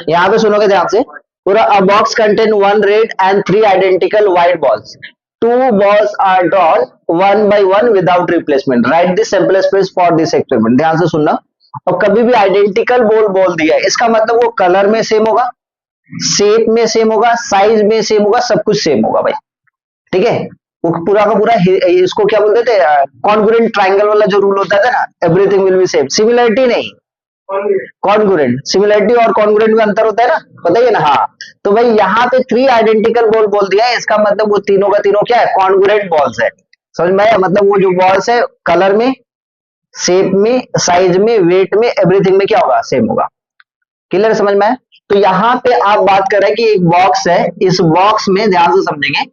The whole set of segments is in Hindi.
यहाँ पे सुनोगे ध्यान से, पूरा a box contain one red and three identical white balls, two balls are drawn one by one without replacement, write this sample space for this experiment. ध्यान से सुनना, और कभी भी आइडेंटिकल बॉल बोल दिया है, इसका मतलब वो कलर में सेम होगा, शेप में सेम होगा, साइज में सेम होगा, सब कुछ सेम होगा भाई। ठीक है, वो पूरा का पूरा इसको क्या बोलते थे, कॉन्ग्रुएंट ट्रायंगल वाला जो रूल होता था ना, everything will be same, similarity नहीं, कॉन्ग्रुएंट। सिमिलरिटी और कॉन्ग्रुएंट में अंतर होता है ना, पता ही ना। हाँ, तो भाई यहाँ पे थ्री आइडेंटिकल बॉल बोल दिया है, इसका मतलब वो तीनों का तीनों क्या है, कॉन्ग्रुएंट बॉल्स है। समझ में आया, मतलब वो जो बॉल्स है कलर में, शेप में, साइज में, वेट में, एवरीथिंग में क्या होगा, सेम होगा। क्लियर, समझ में आया। तो यहाँ पे आप बात कर रहे हैं कि एक बॉक्स है, इस बॉक्स में ध्यान से समझेंगे,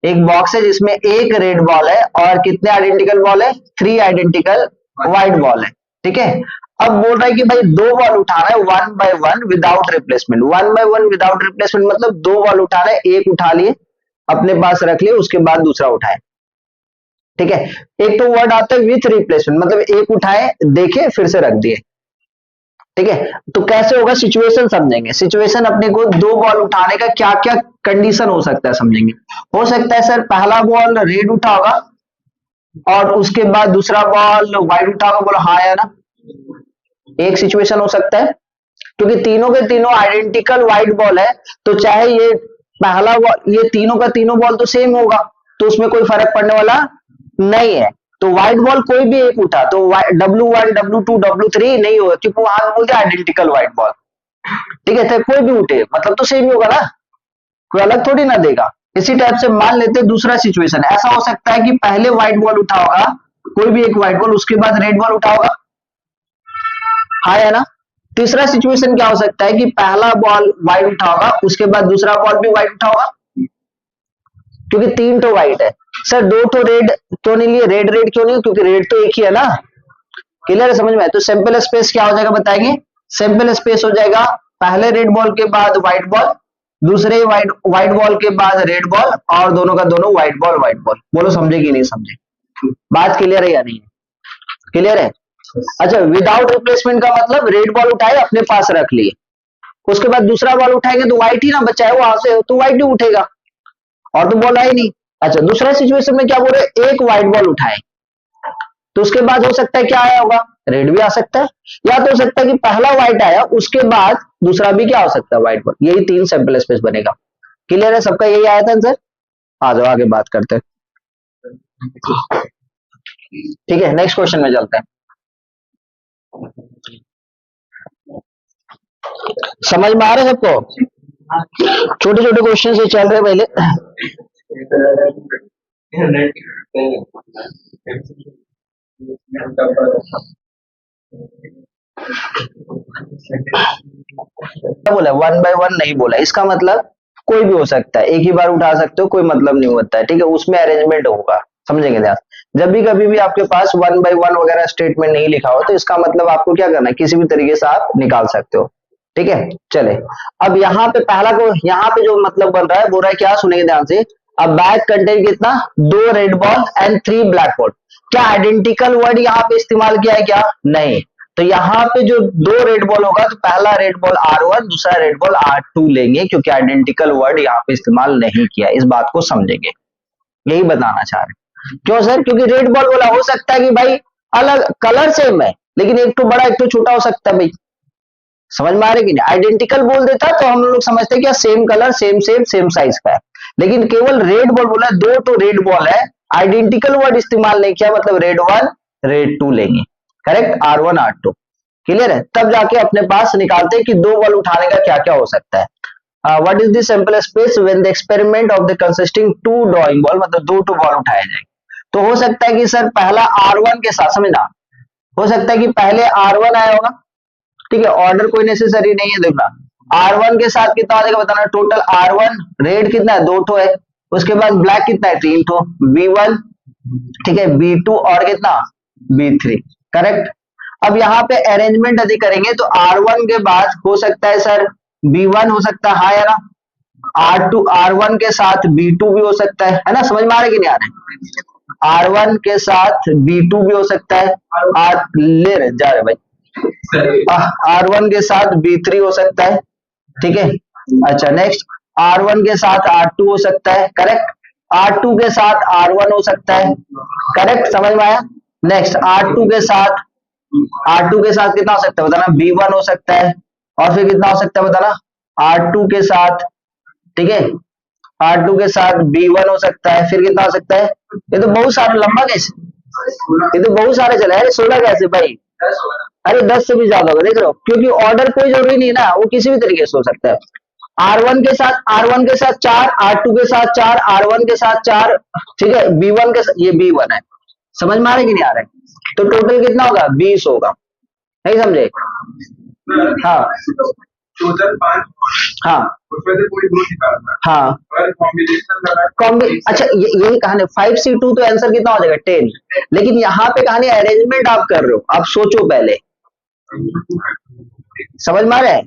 एक बॉक्स है जिसमें एक रेड बॉल है और कितने आइडेंटिकल बॉल है, थ्री आइडेंटिकल व्हाइट बॉल है। ठीक है, अब बोल रहा है कि भाई दो बॉल उठाना है one by one without replacement. One by one without replacement मतलब दो बॉल उठाना है, एक उठा लिए अपने पास रख लिए, उसके बाद दूसरा उठाए। ठीक है, एक तो वर्ड आता है विथ रिप्लेसमेंट, मतलब एक उठाए, देखे, फिर से रख दिए। ठीक है, तो कैसे होगा, सिचुएशन समझेंगे। सिचुएशन अपने को दो बॉल उठाने का क्या क्या कंडीशन हो सकता है समझेंगे। हो सकता है सर पहला बॉल रेड उठा होगा और उसके बाद दूसरा बॉल व्हाइट उठा होगा, बोलो हाँ या ना। एक सिचुएशन हो सकता है, क्योंकि तीनों के तीनों आइडेंटिकल व्हाइट बॉल है, तो चाहे ये पहला बॉल, ये तीनों का तीनों बॉल तो सेम होगा, तो उसमें कोई फर्क पड़ने वाला नहीं है। तो व्हाइट बॉल कोई भी एक उठा तो W1 W2 W3 नहीं होगा, क्योंकि वहां बोलते आइडेंटिकल व्हाइट बॉल। ठीक है, तो कोई भी उठे मतलब तो सेम ही होगा ना, कोई अलग थोड़ी ना देगा। इसी टाइप से मान लेते हैं दूसरा सिचुएशन, ऐसा हो सकता है कि पहले व्हाइट बॉल उठा होगा, कोई भी एक व्हाइट बॉल, उसके बाद रेड बॉल उठा होगा, हाँ या ना। तीसरा सिचुएशन क्या हो सकता है कि पहला बॉल व्हाइट उठा होगा, उसके बाद दूसरा बॉल भी व्हाइट उठा होगा, क्योंकि तीन तो व्हाइट है। सर दो तो रेड क्यों नहीं लिए, रेड रेड क्यों नहीं, क्योंकि रेड तो एक ही है ना। क्लियर है, समझ में आया। तो सैंपल स्पेस क्या हो जाएगा बताएंगे, सैंपल स्पेस हो जाएगा पहले रेड बॉल के बाद व्हाइट बॉल, दूसरे व्हाइट बॉल के बाद रेड बॉल, और दोनों का दोनों व्हाइट बॉल व्हाइट बॉल। बोलो समझे कि नहीं समझे, बात क्लियर है या नहीं, क्लियर है। अच्छा, विदाउट रिप्लेसमेंट का मतलब रेड बॉल उठाए अपने पास रख लिए, उसके बाद दूसरा बॉल उठाएंगे तो व्हाइट ही ना बचा है, वहां से तो व्हाइट ही उठेगा, और तो बॉल है ही नहीं। अच्छा, दूसरा सिचुएशन में क्या बोल रहे, एक व्हाइट बॉल उठाए तो उसके बाद हो सकता है क्या आया होगा, रेड भी आ सकता है, या तो हो सकता है कि पहला व्हाइट आया उसके बाद दूसरा भी क्या हो सकता है, व्हाइट बॉल। यही तीन सैंपल स्पेस बनेगा। क्लियर है, सबका यही आया था आंसर। आ जाओ आगे बात करते हैं। ठीक है, नेक्स्ट क्वेश्चन में चलते हैं। समझ में आ रहा है सबको, छोटे छोटे क्वेश्चन से चल रहे पहले। बोला वन बाय वन नहीं बोला, इसका मतलब कोई भी हो सकता है, एक ही बार उठा सकते हो, कोई मतलब नहीं होता है। ठीक है, उसमें अरेंजमेंट होगा, समझेंगे ध्यान। जब भी कभी भी आपके पास वन बाय वन वगैरह स्टेटमेंट नहीं लिखा हो, तो इसका मतलब आपको क्या करना है, किसी भी तरीके से आप निकाल सकते हो। ठीक है, चले। अब यहाँ पे पहला को, यहाँ पे जो मतलब बन रहा है, बोल रहा है क्या, सुनेंगे ध्यान से। अब बैग कंटेन कितना, दो red ball and three black ball. क्या आइडेंटिकल वर्ड यहाँ पे इस्तेमाल किया है क्या, नहीं। तो यहाँ पे जो दो रेड बॉल होगा, तो पहला रेड बॉल R1, दूसरा रेड बॉल R2 लेंगे, क्योंकि आइडेंटिकल वर्ड यहाँ पे इस्तेमाल नहीं किया। इस बात को समझेंगे, यही बताना चाह रहे हैं। क्यों सर, क्योंकि रेड बॉल बोला, हो सकता है कि भाई अलग कलर सेम है, लेकिन एक तो बड़ा एक तो छोटा हो सकता है भाई। समझ में आ रही कि नहीं, आइडेंटिकल बोल देता तो हम लोग समझते हैं क्या, same colour same same same size का है, लेकिन केवल रेड बॉल बोला, दो तो रेड बॉल है, आइडेंटिकल वर्ड इस्तेमाल नहीं किया, मतलब रेड वन रेड टू लेंगे। Correct, R1 R2। क्लियर है, तब जाके अपने पास निकालते हैं कि दो बॉल उठाने का क्या क्या हो सकता है। What is the sample space when the experiment of the consisting two drawing ball, मतलब दो टू बॉल उठाए जाएंगे। तो हो सकता है कि सर पहला R1 के साथ, समझना, हो सकता है कि पहले R1 आया होगा। ठीक है, ऑर्डर कोई नेसेसरी नहीं है, देखना R1 के साथ कितना आएगा बताना, टोटल R1 रेड कितना है, दो ठो है, उसके बाद ब्लैक कितना है, तीन ठो, B1, ठीक है, B2 और कितना, B3। करेक्ट। अब यहाँ पे अरेंजमेंट यदि करेंगे तो R1 के बाद हो सकता है सर B1 हो सकता है, हाँ या ना। R2 R1 के साथ B2 भी हो सकता है ना, समझ में आ रहा है कि नहीं आ रहा है। R1 के साथ B2 भी हो सकता है, ले रहे जा रहे भाई। R1 के साथ B3 हो सकता है, ठीक है। अच्छा नेक्स्ट, R1 के साथ R2 हो सकता है, करेक्ट। R2 के साथ R1 हो सकता है, करेक्ट, समझ में आया। नेक्स्ट R2 के साथ कितना हो सकता है बताना, B1 हो सकता है, और फिर कितना हो सकता है बताना, R2 के साथ, ठीक है, R2 के साथ B1 हो सकता है, फिर कितना हो सकता है, ये तो बहुत सारा लंबा कैसे, ये तो बहुत सारे चले, अरे 16 कैसे भाई, अरे 10 से भी ज्यादा होगा, देख रहे हो, क्योंकि ऑर्डर कोई जरूरी नहीं ना, वो किसी भी तरीके से हो सकता है। R1 के साथ 4, R2 के साथ 4, R1 के साथ 4, ठीक है, B1 के साथ, ये B1 है, समझ में आ रहा है कि नहीं आ रहा है, तो टोटल कितना होगा 20 होगा, नहीं समझे। हाँ टोटल 5, हाँ उसमें से कोई 2 निकालना है। हाँ अगर कॉम्बिनेशन लगा अच्छा यही कहानी 5C2, तो आंसर कितना हो जाएगा 10, लेकिन यहाँ पे कहानी अरेंजमेंट आप कर रहे हो, आप सोचो पहले, समझ में आ रहा है।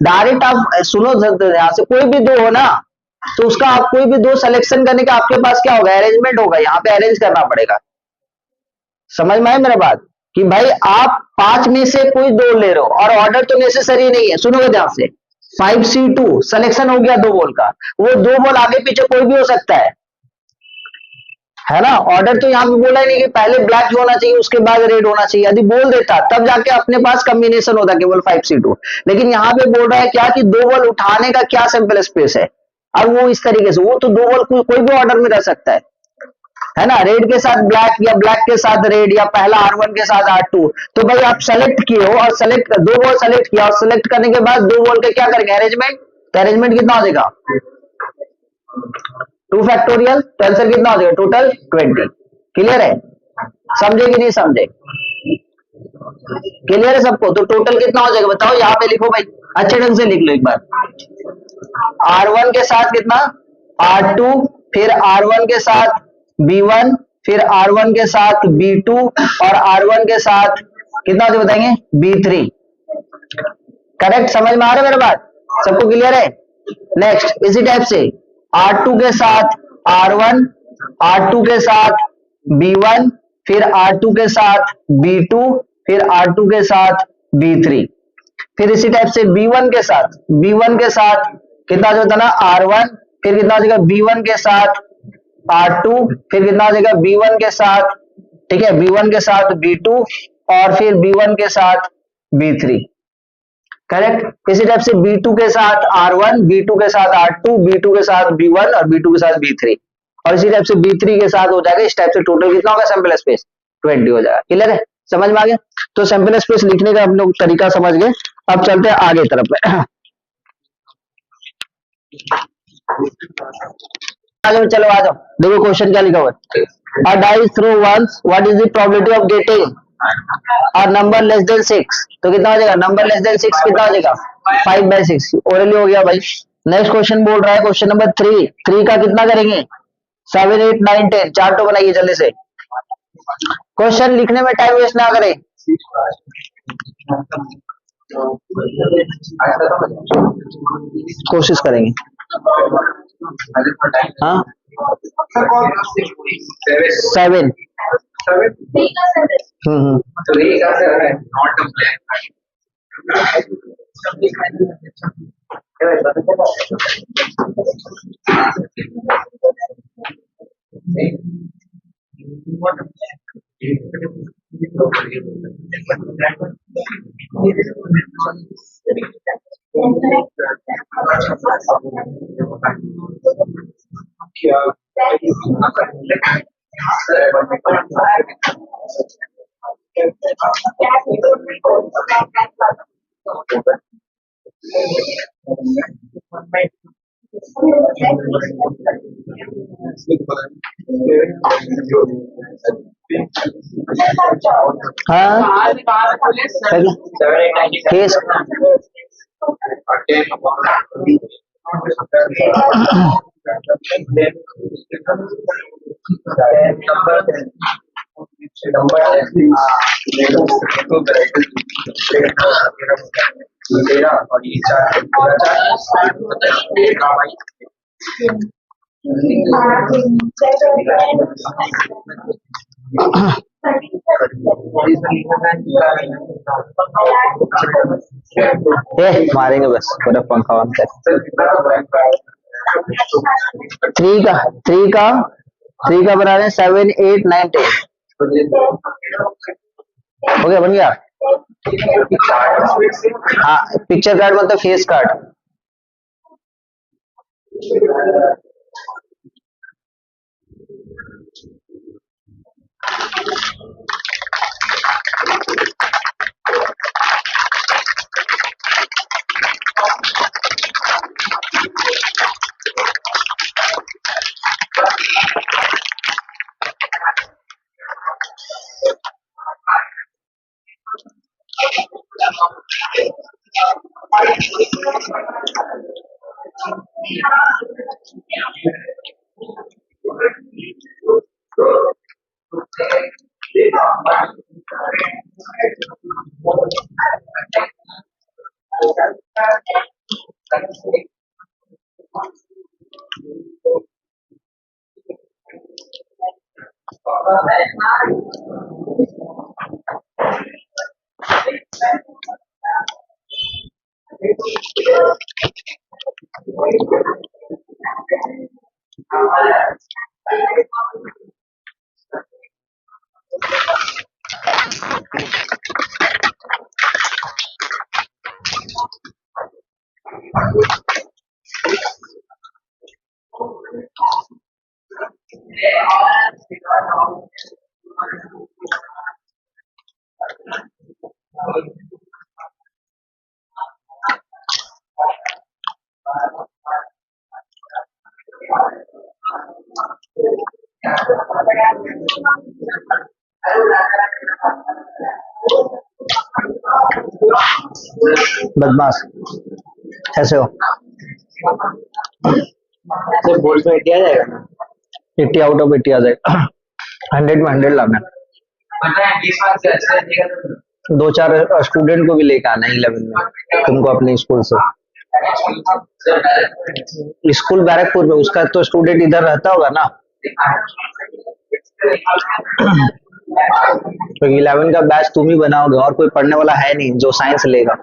डायरेक्ट आप सुनो, यहाँ से कोई भी दो हो ना, तो उसका आप कोई भी दो सिलेक्शन करने का आपके पास क्या होगा, अरेंजमेंट होगा, यहाँ पे अरेंज करना पड़ेगा, समझ में आया मेरा बात, कि भाई आप 5 में से कोई दो ले रहे हो, और ऑर्डर तो नेसेसरी नहीं है, सुनोगे ध्यान से, 5C2 सिलेक्शन हो गया 2 बॉल का, वो 2 बॉल आगे पीछे कोई भी हो सकता है ना। ऑर्डर तो यहाँ पे बोला ही नहीं कि पहले ब्लैक होना चाहिए उसके बाद रेड होना चाहिए, यदि बोल देता तब जाके अपने पास कॉम्बिनेशन होता केवल 5C2, लेकिन यहाँ पे बोल रहा है क्या कि 2 बॉल उठाने का क्या सैंपल स्पेस है, अब वो इस तरीके से, वो तो 2 बॉल कोई भी ऑर्डर में रह सकता है ना, रेड के साथ ब्लैक या ब्लैक के साथ रेड या पहला R1 के साथ R2, तो भाई आप सेलेक्ट किए हो और सेलेक्ट 2 बॉल सेलेक्ट किया, और सेलेक्ट करने के बाद 2 बॉल के क्या करेंगे अरेंजमेंट, तो अरेंजमेंट कितना हो जाएगा 2 फैक्टोरियल, तो आंसर कितना हो जाएगा टोटल 20, क्लियर है, समझे कि नहीं समझे, क्लियर है सबको, तो टोटल कितना हो जाएगा बताओ, यहाँ पे लिखो भाई, अच्छे ढंग से लिख लो एक बार, R1 के साथ कितना R2, फिर R1 के साथ B1, फिर R1 के साथ B2, और R1 के साथ कितना हो बताएंगे B3, करेक्ट, समझ में आ रहा है मेरा बात, सबको क्लियर है। नेक्स्ट इसी टाइप से R2 के साथ R1, R2 के साथ B1, फिर R2 के साथ B2, फिर R2 के साथ B3, फिर इसी टाइप से B1 के साथ कितना जो होता ना R1, फिर कितना हो जाएगा B1 के साथ R2, फिर कितना हो जाएगा B1 के साथ, ठीक है, B1 के साथ B2, और फिर B1 के साथ B3, करेक्ट। इसी टाइप से B2 के साथ R1, B2 के साथ R2, B2 के साथ B1, और B2 के साथ B3, और इसी टाइप से B3 के साथ हो जाएगा, इस टाइप से टोटल कितना होगा सैंपल स्पेस 20 हो जाएगा, क्लियर है, समझ में आ गया। तो सैंपल स्पेस लिखने का हम लोग तरीका समझ गए, अब चलते हैं आगे तरफ पे। आ जाओ, चलो आ जाओ, देखो क्वेश्चन क्या लिखा हुआ है, a dice throw once, what is the probability of getting और नंबर लेस देन 6, तो कितना हो जाएगा नंबर लेस देन 6 कितना हो जाएगा 5/6, ओरली हो गया भाई। नेक्स्ट क्वेश्चन बोल रहा है क्वेश्चन नंबर 3 का कितना करेंगे 7 8 9 10, चार्ट तो बनाइए जल्दी से, क्वेश्चन लिखने में टाइम वेस्ट ना करें, कोशिश करेंगे, हाँ 7, हाँ केस मारेंगे बस, पूरा पंखा ऑन कर। थ्री का थ्री का थ्री का बना रहे हैं 7 8 9 10। हो गया, बन गया। हाँ, पिक्चर कार्ड मतलब फेस कार्ड। बदमाश, ऐसे हो। बोर्ड में 80 आ जाएगा, 80 आउट ऑफ 80 आ जाएगा। 100 में 100 लाना। दो चार स्टूडेंट को भी लेकर आना है 11 में तुमको अपने स्कूल से। स्कूल बैरकपुर में, उसका तो स्टूडेंट इधर रहता होगा ना, तो 11 का बैच तुम ही बनाओगे, और कोई पढ़ने वाला है नहीं जो साइंस लेगा।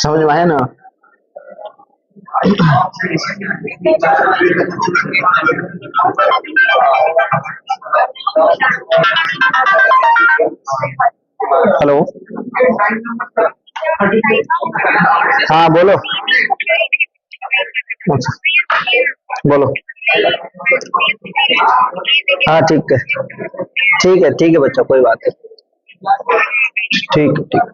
समझ में आया ना? हेलो, हाँ बोलो। अच्छा, बोलो। हाँ ठीक है, ठीक है, ठीक है बच्चा, कोई बात नहीं। ठीक है, ठीक।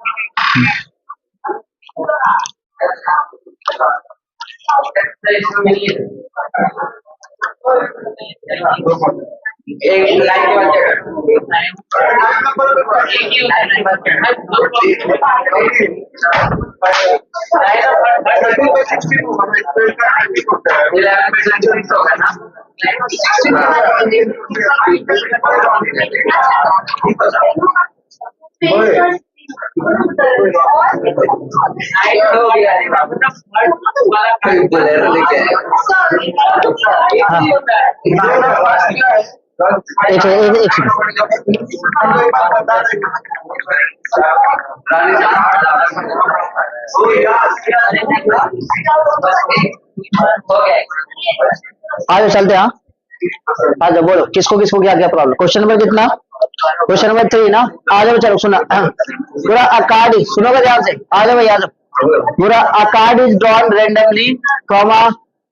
आज चलते। हाँ आज बोलो, किसको किसको क्या क्या प्रॉब्लम। क्वेश्चन नंबर कितना? क्वेश्चन नंबर 3 ना। आ जाओ चलो, सुना पूरा अ कार्ड इज, सुनोगे ध्यान से, आ जाओ भाई आ जाओ। पूरा a card is drawn randomly comma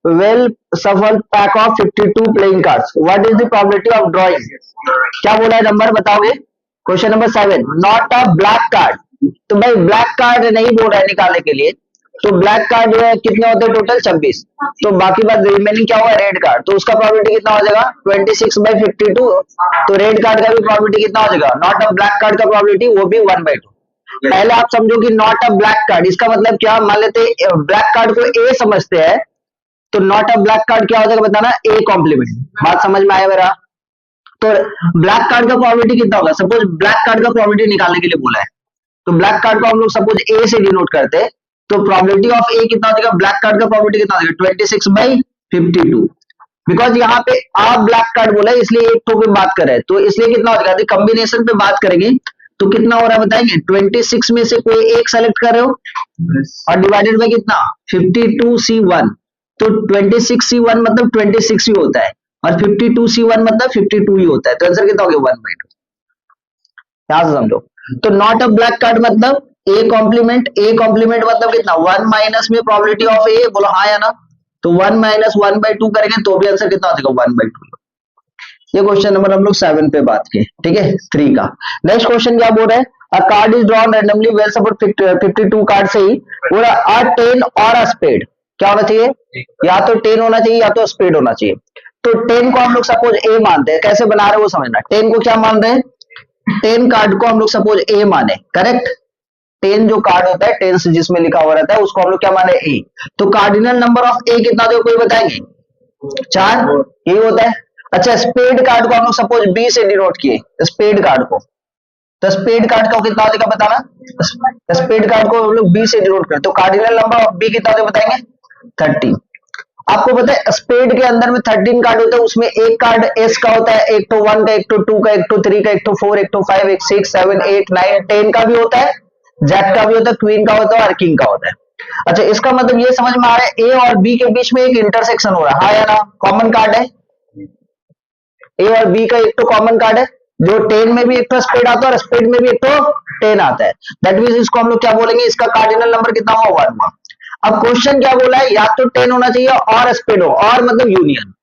well shuffled pack of 52 playing cards, what is the probability of drawing. क्या बोला है, नंबर बताओगे। Question number 7, not a black card. तो भाई ब्लैक कार्ड नहीं बोल रहा है निकालने के लिए, तो ब्लैक कार्ड कितने होते हैं टोटल 26, तो बाकी बात रिमेनिंग क्या होगा, रेड कार्ड, तो उसका प्रोबेबिलिटी कितना हो जाएगा 26/52। तो रेड कार्ड का भी प्रोबेबिलिटी कितना हो जाएगा, नॉट अ ब्लैक कार्ड का प्रोबेबिलिटी वो भी 1/2। पहले आप समझो कि नॉट अ ब्लैक कार्ड इसका मतलब क्या, मान लेते ब्लैक कार्ड को ए समझते हैं, तो नॉट अ ब्लैक कार्ड क्या हो जाएगा बताना, ए कॉम्प्लीमेंट। बात समझ में आया मेरा। तो ब्लैक कार्ड का प्रोबेबिलिटी कितना होगा, सपोज ब्लैक कार्ड का प्रोबेबिलिटी निकालने के लिए बोला है, तो ब्लैक कार्ड को हम लोग सपोज ए से डिनोट करते हैं, तो प्रोबेबिलिटी ऑफ ए कितना हो जाएगा, ब्लैक कार्ड का प्रोबेबिलिटी कितना हो जाएगा 26/52। बिकॉज यहाँ पे आप ब्लैक कार्ड बोला है इसलिए एक टू पे बात कर रहे हैं, तो इसलिए कितना हो जाएगा, यदि कॉम्बिनेशन पे बात करेंगे तो कितना हो रहा है बताएंगे, 26 में से कोई एक सेलेक्ट कर रहे हो और डिवाइडेड बाय कितना 52C1, तो 26C1 मतलब 26 ही होता है और 52C1 मतलब 52 ही होता है, तो आंसर कितना हो गया 1/2। यहां से समझो, तो नॉट अ ब्लैक कार्ड मतलब ए कॉम्प्लीमेंट मतलब कितना 1 माइनस में प्रोबेबिलिटी ऑफ ए, बोलो हाँ या ना, तो 1 माइनस 1/2 करेंगे तो भी आंसर कितना हो जाएगा 1/2। ये क्वेश्चन नंबर हम लोग 7 पे बात किए, ठीक है 3 का। नेक्स्ट क्वेश्चन क्या बोल रहा है, अ card is drawn randomly well support 52 card से ही बोला अ 10 और अ स्पेड, क्या होना चाहिए, या तो 10 होना चाहिए या तो स्पेड होना चाहिए। तो 10 को हम लोग सपोज ए मानते हैं, कैसे बना रहे हैं वो समझना, 10 को क्या मान रहे हैं, 10 कार्ड को हम लोग सपोज ए माने, करेक्ट, 10 जो कार्ड होता है 10 जिसमें लिखा हुआ रहता है उसको हम लोग क्या माने ए, तो कार्डिनल नंबर ऑफ ए कितना दो कोई बताएंगे, 4, यही होता है। अच्छा स्पेड कार्ड को हम लोग सपोज बी से डिनोट किए, स्पेड कार्ड को, तो स्पेड कार्ड का कितना होगा बताना, स्पेड कार्ड को हम लोग बी से डिनोट करते, तो कार्डिनल नंबर ऑफ बी कितना होगा बताएंगे 13। आपको पता है स्पेड के अंदर में 13 कार्ड होता है, उसमें एक कार्ड एस का होता है, एक तो 1 का, एक तो 2 का, एक तो 3 का, एक तो 4, एक तो 5, एक 6 7 8 9 10 का भी होता है, जैक का भी होता है, क्वीन का होता है और किंग का होता है। अच्छा इसका मतलब ये समझ में आ रहा है ए और बी के बीच में एक इंटरसेक्शन हो रहा है, हाँ या ना, कॉमन कार्ड है, ए और बी का एक तो कॉमन कार्ड है, जो 10 में भी एक तो स्पेड आता है और स्पेड में भी एक तो 10 आता है, दैट मींस इसको हम लोग क्या बोलेंगे, इसका कार्डिनल नंबर कितना हुआ 1 हुआ। अब क्वेश्चन क्या बोला है, या तो 10 होना चाहिए और स्पेड हो, और मतलब यूनियन,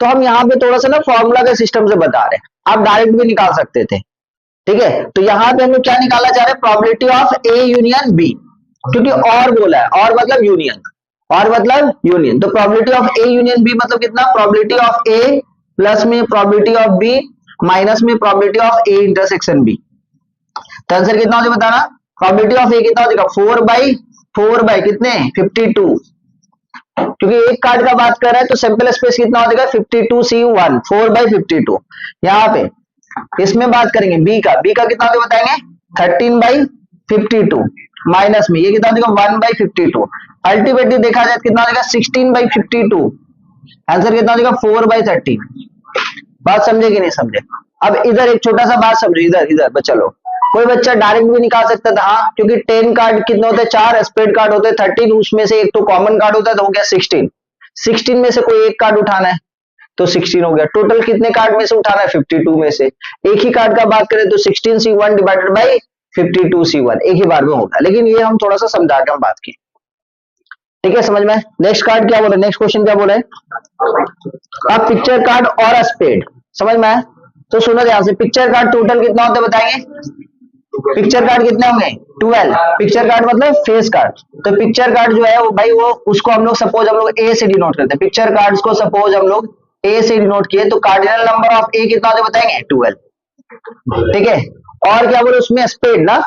तो हम यहाँ पे थोड़ा सा ना फॉर्मूला के सिस्टम से बता रहे हैं, आप डायरेक्ट भी निकाल सकते थे, ठीक है, तो यहाँ पे हम लोग क्या निकालना चाह रहे हैं, probability of A union B, क्योंकि और बोला है, और मतलब यूनियन, और मतलब यूनियन, तो probability of A union B मतलब कितना, प्रोबेबिलिटी ऑफ ए प्लस में प्रोबेबिलिटी ऑफ बी माइनस में probability of A intersection B, तो आंसर कितना हो जाएगा बताना, प्रोबेबिलिटी ऑफ ए कितना हो जाएगा 4 बाई कितने 52, क्योंकि एक कार्ड का बात कर रहा है तो सैंपल स्पेस कितना हो जाएगा 52C1, 4/52। यहाँ पे इसमें बात करेंगे बी का कितना हो जाएगा बताएंगे 13/52 माइनस में ये कितना हो जाएगा 1/52, अल्टीमेटली देखा जाए कितना हो जाएगा 16/52, आंसर कितना हो जाएगा 4/13। बात समझे कि नहीं समझे। अब इधर एक छोटा सा बात समझो, इधर चलो, कोई बच्चा डायरेक्ट भी निकाल सकता था, हाँ क्योंकि 10 कार्ड कितने होते हैं 4, स्पेड कार्ड होते हैं 13, उसमें से एक तो कॉमन कार्ड होता है तो हो गया 16 में से कोई एक कार्ड उठाना है तो 16 हो गया, टोटल कितने कार्ड में से उठाना है 52 में से, एक ही कार्ड का बात करें तो 16C1 डिवाइडेड बाई 52C1 एक ही बार में होगा, लेकिन ये हम थोड़ा सा समझा के हम बात की, ठीक है समझ में। नेक्स्ट कार्ड क्या बोले, नेक्स्ट क्वेश्चन क्या बोले, अब पिक्चर कार्ड और स्पेड समझ में आया, तो सुनो ध्यान से, पिक्चर कार्ड टोटल कितना होता है बताएंगे, पिक्चर कार्ड कितने होंगे 12, पिक्चर कार्ड मतलब फेस कार्ड, तो पिक्चर कार्ड जो है वो भाई वो उसको हम लोग सपोज हम लोग ए से डिनोट करते हैं, पिक्चर कार्ड्स को सपोज हम लोग ए से डिनोट किए तो कार्डिनल नंबर ऑफ ए कितना होता है बताएंगे 12, ठीक है, और क्या बोले उसमें स्पेड ना,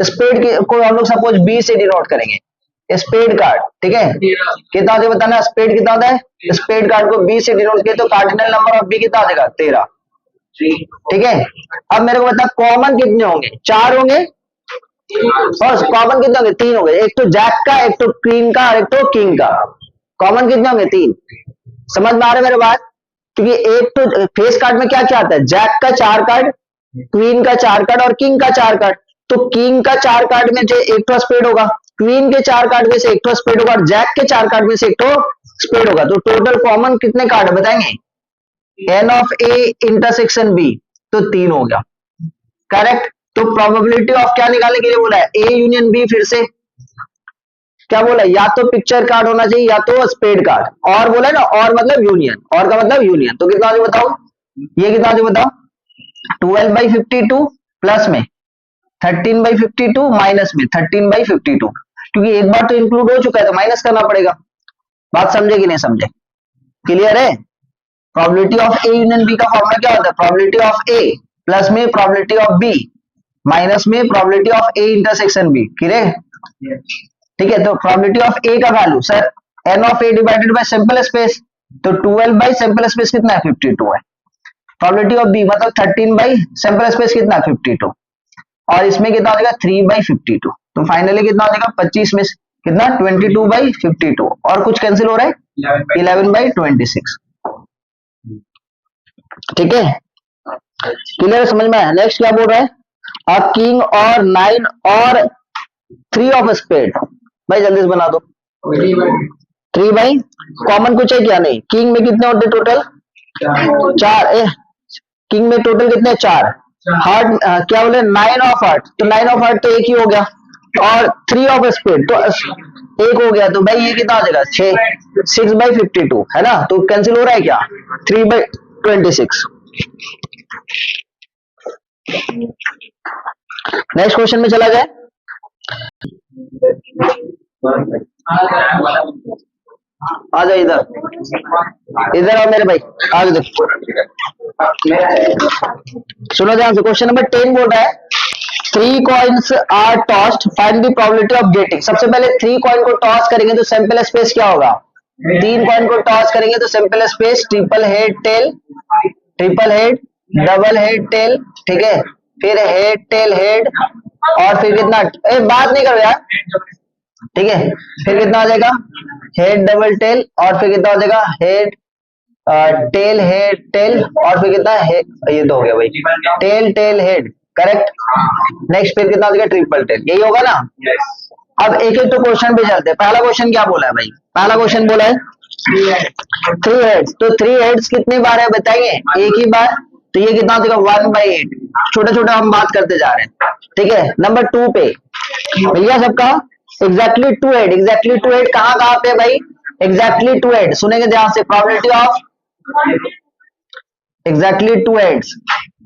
स्पेड को हम लोग सपोज बी से डिनोट करेंगे, स्पेड कार्ड, ठीक है कितना होता है बताना, स्पेड कितना होता है, स्पेड कार्ड को बी से डिनोट किए तो कार्डिनल नंबर ऑफ बी कितना हो जाएगा 13, ठीक है। अब मेरे को बता कॉमन कितने होंगे, 4 होंगे, और कॉमन कितने होंगे 3 होंगे, एक तो जैक का, एक तो क्वीन का और एक तो किंग का, कॉमन कितने होंगे 3, समझ में आ रहा है मेरे बात, क्योंकि एक तो फेस कार्ड में क्या क्या आता है, जैक का 4 कार्ड, क्वीन का 4 कार्ड और किंग का 4 कार्ड, तो किंग का 4 कार्ड में जो एक तो स्पेड होगा, क्वीन के 4 कार्ड में से एक तो स्पेड होगा और जैक के 4 कार्ड में से एक तो स्पेड होगा, तो टोटल कॉमन कितने कार्ड है बताएंगे, N of A intersection B, तो 3 हो गया, करेक्ट। तो प्रोबेबिलिटी ऑफ क्या निकालने के लिए बोला है, ए यूनियन बी, फिर से क्या बोला है, या तो पिक्चर कार्ड होना चाहिए या तो स्पेड कार्ड, और बोला है ना, और मतलब यूनियन, और का मतलब यूनियन, तो कितना हो बताओ, ये कितना हो बताओ 12/52 प्लस में 13/52 माइनस में 13/52, क्योंकि एक बार तो इंक्लूड हो चुका है तो माइनस करना पड़ेगा, बात समझे कि नहीं समझे, क्लियर है। Probability of A union B का फॉर्मूला क्या होता है, प्रोबेबिलिटी ऑफ ए प्लस में प्रोबेबिलिटी ऑफ बी माइनस में probability of A intersection B, clear, ठीक है। तो प्रोबेबिलिटी ऑफ ए का value sir N of A divided by sample space, तो 12 बाई सैंपल स्पेस कितना है 52 है, प्रोबेबिलिटी ऑफ बी मतलब 13 बाई सैंपल स्पेस कितना 52, और इसमें कितना हो जाएगा 3/52, तो फाइनली कितना हो जाएगा 25 में कितना 22/52, और कुछ कैंसिल हो रहा है 11/26। ठीक है, क्लियर, समझ में आया। नेक्स्ट क्या बोल रहा है, अ किंग और 9 और 3 ऑफ स्पेड। भाई जल्दी से बना दो। 3 भाई कॉमन कुछ है क्या, नहीं। किंग में कितने होते टोटल, 4। किंग में टोटल कितने, 4। हार्ट क्या बोले, 9 ऑफ हार्ट, तो 9 ऑफ हार्ट तो एक ही हो गया, और 3 ऑफ स्पेड तो एक हो गया, तो भाई ये कितना हो जाएगा, 6। 6/52 है ना, तो कैंसिल हो रहा है क्या, 3/26। नेक्स्ट क्वेश्चन में चला जाए। आ जाओ इधर, इधर आओ मेरे भाई, आगे देखो, सुनो ध्यान से। क्वेश्चन नंबर 10 बोल रहा है, 3 coins are tossed, find the probability of getting. सबसे पहले 3 कॉइन को टॉस करेंगे तो सैंपल स्पेस क्या होगा, 3 कॉइन को टॉस करेंगे तो sample space triple head tail, triple head, double head tail, ठीक है, फिर हेड टेल हेड, और फिर कितना, बात नहीं करो यार, ठीक है, फिर कितना हो जाएगा, हेड डबल टेल, और फिर कितना हो जाएगा, हेड टेल हेड टेल, और फिर कितना है, ये तो हो गया भाई, tail tail head, correct. Next फिर कितना हो जाएगा, ट्रिपल टेल, यही होगा ना। अब एक एक तो क्वेश्चन पे चलते हैं। पहला क्वेश्चन क्या बोला है भाई, पहला क्वेश्चन बोला है 3 हेड्स, तो 3 हेड्स कितनी बार है बताइए, एक ही बार, तो ये कितना हो जाएगा, 1/8। छोटे छोटे हम बात करते जा रहे हैं, ठीक है। नंबर 2 पे भैया सबका एग्जैक्टली 2 हेड, एग्जैक्टली 2 हेड कहाँ कहाँ पे भाई, एग्जैक्टली 2 हेड, सुनेंगे ध्यान से, प्रोबेबिलिटी ऑफ एग्जैक्टली 2 हेड्स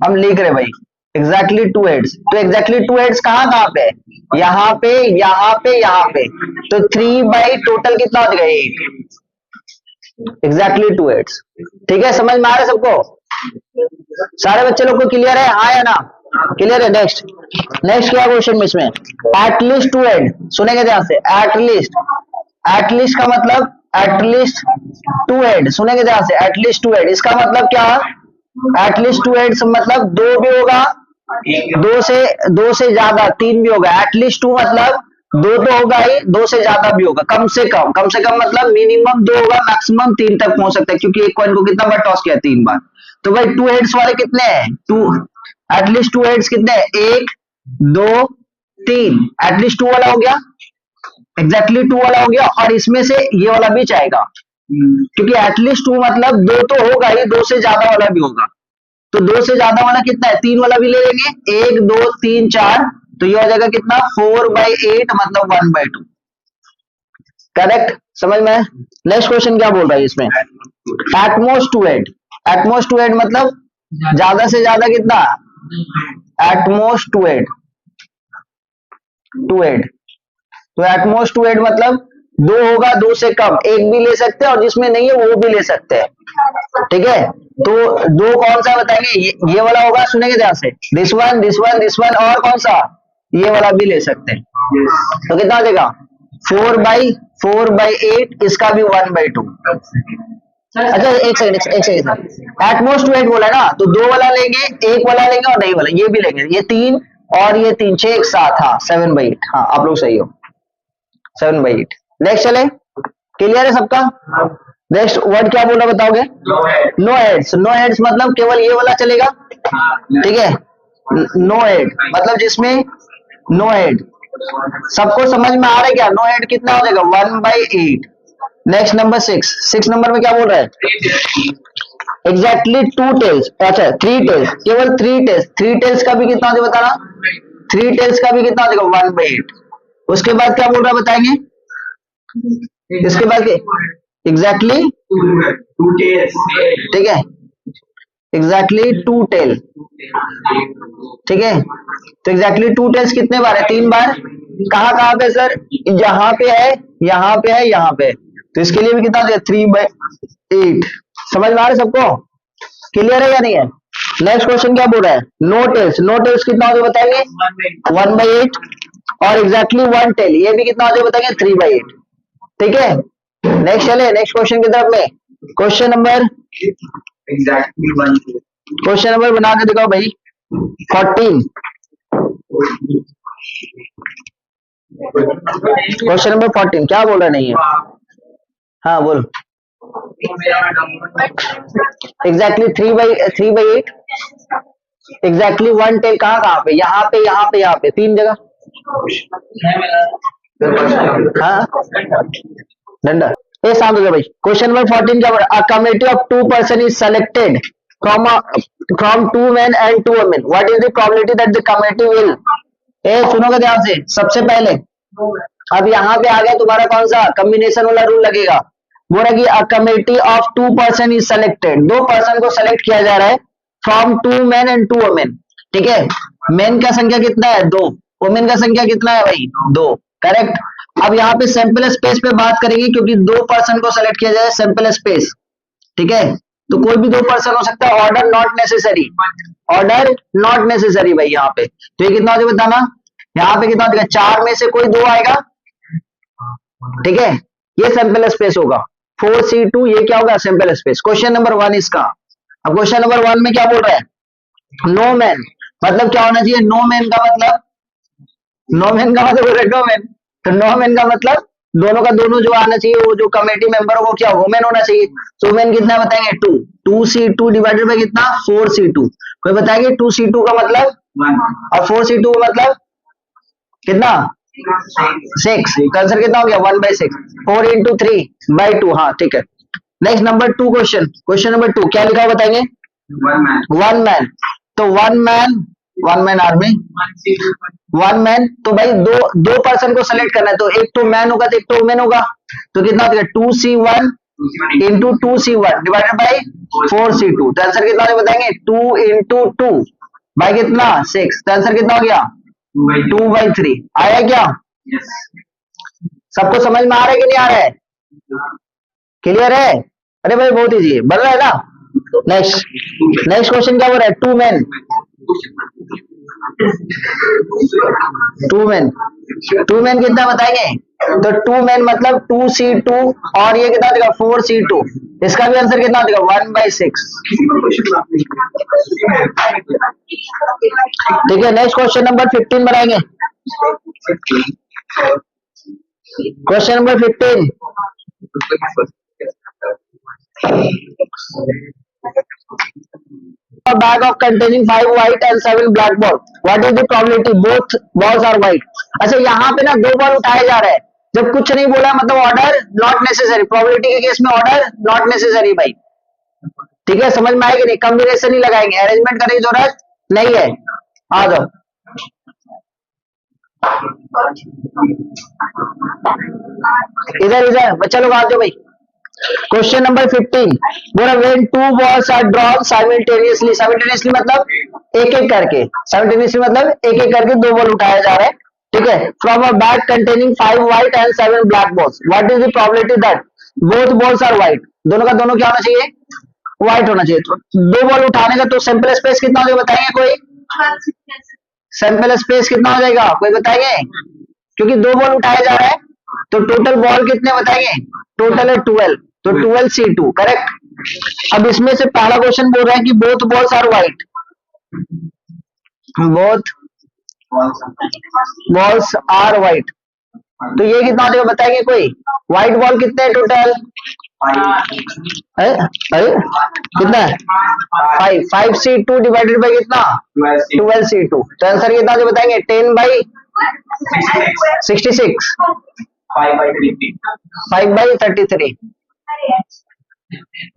हम लिख रहे भाई, एग्जैक्टली 2 हेड्स, तो एग्जैक्टली 2 हेड्स कहाँ कहाँ पे, यहाँ पे, यहाँ पे, यहाँ पे, तो 3 बाई टोटल कितना हो जाएगा, 8, एग्जैक्टली 2 हेड्स। ठीक है, समझ में आ रहा है सबको, सारे बच्चे लोग को क्लियर है, हाँ या ना, क्लियर है। नेक्स्ट नेक्स्ट क्या क्वेश्चन में इसमें, एटलीस्ट 2 हेड, सुनेंगे ध्यान से, एटलीस्ट, एटलीस्ट का मतलब एटलीस्ट 2 हेड, सुनेंगे ध्यान से, एटलीस्ट 2 हेड, इसका मतलब क्या, एटलीस्ट 2 हेड मतलब 2 भी होगा, 2 से ज्यादा 3 भी होगा, एटलीस्ट 2 मतलब 2 तो होगा ही, 2 से ज्यादा भी होगा, कम से कम मतलब मिनिमम 2 होगा, मैक्सिमम 3 तक पहुंच सकता है, क्योंकि एक कॉइन को कितना बार टॉस किया, 3 बार। तो भाई 2 हेड्स वाले कितने हैं, 2, एटलीस्ट 2 हेड्स कितने हैं, 1 2 3, एटलीस्ट 2 वाला हो गया, एग्जैक्टली 2 वाला हो गया, और इसमें से ये वाला भी चाहेगा, क्योंकि एटलीस्ट 2 मतलब 2 तो होगा ही, 2 से ज्यादा वाला भी होगा, तो 2 से ज्यादा वाला कितना है, 3 वाला भी ले लेंगे, 1 2 3 4, तो ये हो जाएगा कितना, 4/8 मतलब 1/2, करेक्ट, समझ में। नेक्स्ट क्वेश्चन क्या बोल रहा है इसमें, एटमोस्ट 2 हेड, एटमोस्ट 2 हेड मतलब ज्यादा से ज्यादा कितना, एटमोस्ट 2 हेड, 2 हेड, तो एटमोस्ट 2 हेड मतलब 2 होगा, 2 से कम, एक भी ले सकते हैं, और जिसमें नहीं है वो भी ले सकते हैं, ठीक है। तो 2 कौन सा बताएंगे, ये वाला होगा, सुनेंगे ध्यान से, this one this one this one, और कौन सा, ये वाला भी ले सकते हैं, तो कितना हो जाएगा, 4/8, इसका भी 1/2। अच्छा एक सेकंड, एटमोस्ट 2 हेड बोला ना, तो 2 वाला लेंगे, 1 वाला लेंगे, और नहीं वाला, ये भी लेंगे, ये 3 और ये 3, 6 एक साथ, हाँ 7/8, हाँ आप लोग सही हो, 7/8। नेक्स्ट चले, क्लियर है सबका। नेक्स्ट वर्ड क्या बोला बताओगे, नो हेड्स, नो हेड्स मतलब केवल ये वाला चलेगा, ठीक है, नो हेड मतलब जिसमें नो हेड, सबको समझ में आ रहा है क्या, नो हेड कितना हो जाएगा, 1/8। नेक्स्ट नंबर 6 नंबर में क्या बोल रहा है, एग्जैक्टली 2 टेल्स, अच्छा 3 टेल्स, केवल 3 टेल्स, 3 टेल्स का भी कितना हो जाएगा बताना, 3 टेल्स का भी कितना हो जाएगा, 1/8। उसके बाद क्या बोल रहा है बताएंगे, इसके बाद एग्जैक्टली 2 टेल्स, ठीक है, एग्जैक्टली 2 टेल, ठीक है, तो एग्जैक्टली 2 टेल्स कितने बार है, 3 बार, कहाँ कहाँ पे सर, यहाँ पे है, यहाँ पे है, यहाँ पे, तो इसके लिए भी कितना हो जाएगा, 3/8। समझ में आ रहा है सबको, क्लियर है या नहीं है। नेक्स्ट क्वेश्चन क्या बोल रहा है, नो टेल्स, नो टेल्स कितना हो जाएगा बताएंगे, 1/8, और एग्जैक्टली 1 टेल, ये भी कितना हो जाएगा बताएंगे, 3/8, ठीक है। नेक्स्ट चले नेक्स्ट क्वेश्चन की तरफ में, question number exactly 1, question number बना के दिखाओ भाई, 14, क्वेश्चन नंबर 14 क्या बोल रहा नहीं है, हाँ बोल, एग्जैक्टली 3/8 एग्जैक्टली 1 टेल कहाँ कहाँ पे, यहाँ पे यहाँ पे यहाँ पे 3 जगह। हाँ डंडा ये शांत हो जाओ भाई। क्वेश्चन नंबर 14 क्या बोला, a committee of 2 person is selected from 2 men and 2 women, what is the probability that the committee will, ए सुनोगे ध्यान से सबसे पहले। अब यहाँ पे आ गया तुम्हारा कौन सा कॉम्बिनेशन वाला रूल लगेगा। बोला कि अ committee of 2 person is selected, 2 person को सेलेक्ट किया जा रहा है फ्रॉम 2 men and 2 women, ठीक है। मेन का संख्या कितना है 2, वुमेन का संख्या कितना है भाई 2, करेक्ट। अब यहाँ पे सैंपल स्पेस पे बात करेंगे क्योंकि 2 पर्सन को सेलेक्ट किया जाए सैंपल स्पेस, ठीक है। तो कोई भी 2 पर्सन हो सकता है, order not necessary, order not necessary भाई यहाँ पे। तो ये कितना हो बताना, यहाँ पे कितना होगा 4 में से कोई 2 आएगा, ठीक है। ये सैंपल स्पेस होगा 4C2, ये क्या होगा सैंपल स्पेस। क्वेश्चन नंबर 1 इसका। अब क्वेश्चन नंबर 1 में क्या बोल रहा है, नो मैन मतलब क्या होना चाहिए, नो मैन का मतलब, नो मैन का मतलब नो मैन, तो नो मैन का मतलब दोनों का दोनों जो आना चाहिए, वो जो कमेटी मेंबर हो वो क्या वुमेन होना चाहिए। तो वुमेन कितना बताएंगे 2, 2C2 डिवाइडेड बाय कितना 4C2, कोई बताएंगे 2C2 का मतलब और 4C2 का मतलब कितना 6, तो आंसर कितना हो गया 1/6, 4 into 3/2, हाँ ठीक है। Next number 2 question, question number 2 क्या लिखा है बताएंगे, 1 मैन, तो 1 मैन आर्मी 1 मैन, तो भाई दो पर्सन को सेलेक्ट करना है, तो एक तो मैन होगा तो एक तो वुमेन होगा, तो कितना होगा 2C1 into 2C1 divided by 4C2, तो आंसर कितना हो बताएंगे 2 into 2 बाई कितना 6, तो आंसर कितना हो गया 2/3। आया क्या, सबको समझ में आ रहा है कि नहीं आ रहा है, क्लियर है। अरे भाई बहुत इजी है, बन रहा है ना। नेक्स्ट क्वेश्चन क्या बोल रहा है, 2 मैन, 2 मैन कितना बताएंगे, तो 2 मैन मतलब 2C2 और ये कितना देगा 4C2, इसका भी आंसर कितना देगा 1/6, ठीक है। नेक्स्ट क्वेश्चन नंबर 15 बनाएंगे, question number 15, a bag of containing 5 white and 7 black ball, what is the probability both balls are white। अच्छा यहाँ पे ना 2 बॉल उठाए जा रहे हैं, जब कुछ नहीं बोला मतलब ऑर्डर नॉट नेसेसरी, प्रोबेबिलिटी के केस में ऑर्डर नॉट नेसेसरी भाई, ठीक है। समझ में आएगी नहीं, कॉम्बिनेशन ही लगाएंगे, अरेंजमेंट करने की जरूरत नहीं है। आ जाओ इधर बच्चा लोग आ जाओ भाई। क्वेश्चन नंबर 15 बोला when 2 balls are drawn simultaneously, simultaneously मतलब एक एक करके, simultaneously मतलब एक एक करके 2 बॉल उठाया जा रहा है, ठीक है। From a bag containing 5 white and 7 black balls, what is the probability that both balls are white, दोनों का दोनों क्या होना चाहिए व्हाइट होना चाहिए। तो 2 बॉल उठाने का तो सैंपल स्पेस कितना हो जाएगा बताएंगे कोई, सैंपल स्पेस कितना हो जाएगा कोई बताएंगे, क्योंकि 2 बॉल उठाया जा रहा है तो टोटल बॉल कितने बताएंगे, टोटल है 12, तो 12C2 करेक्ट। अब इसमें से पहला क्वेश्चन बोल रहा है कि both balls are white, both balls are white, तो ये कितना हो जाएगा बताएंगे कोई, व्हाइट बॉल कितने हैं टोटल, अरे कितना है 5C2 डिवाइडेड बाई कितना 12C2, तो आंसर कितना हो बताएंगे 10/66, 5/33।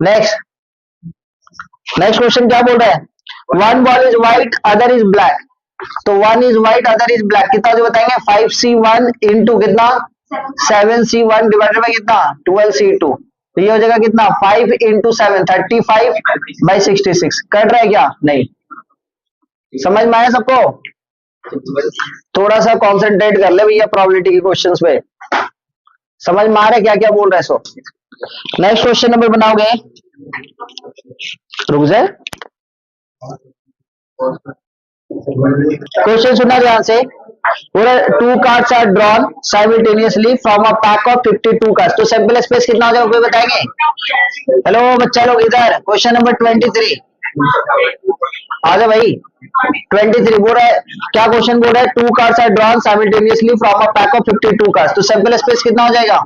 नेक्स्ट क्वेश्चन क्या बोल रहा है, 1 ball is white other is black, तो 1 is white other is black, कितना हो बताएंगे 5C1 इंटू कितना 7C1 डिवाइडेड बाई कितना 12C2, तो ये हो जाएगा कितना 5 into 7 35/66, कट रहा है क्या नहीं, समझ में आया सबको, थोड़ा सा कॉन्सेंट्रेट कर ले भैया प्रोबेबिलिटी के क्वेश्चंस पे, समझ में आ रहा है क्या क्या बोल रहा है सो। नेक्स्ट क्वेश्चन नंबर बनाओगे, रुक जाए क्वेश्चन सुनना ध्यान से, पूरा 2 cards are drawn simultaneously from a pack of 52 cards, तो सैंपल स्पेस कितना हो जाएगा कोई बताएंगे, हेलो बच्चा लोग इधर, क्वेश्चन नंबर 23 आ जाओ भाई। 23 बोल रहा है, क्या क्वेश्चन बोल रहा है, 2 cards are drawn simultaneously from a pack of 52 cards, तो सैंपल स्पेस कितना हो जाएगा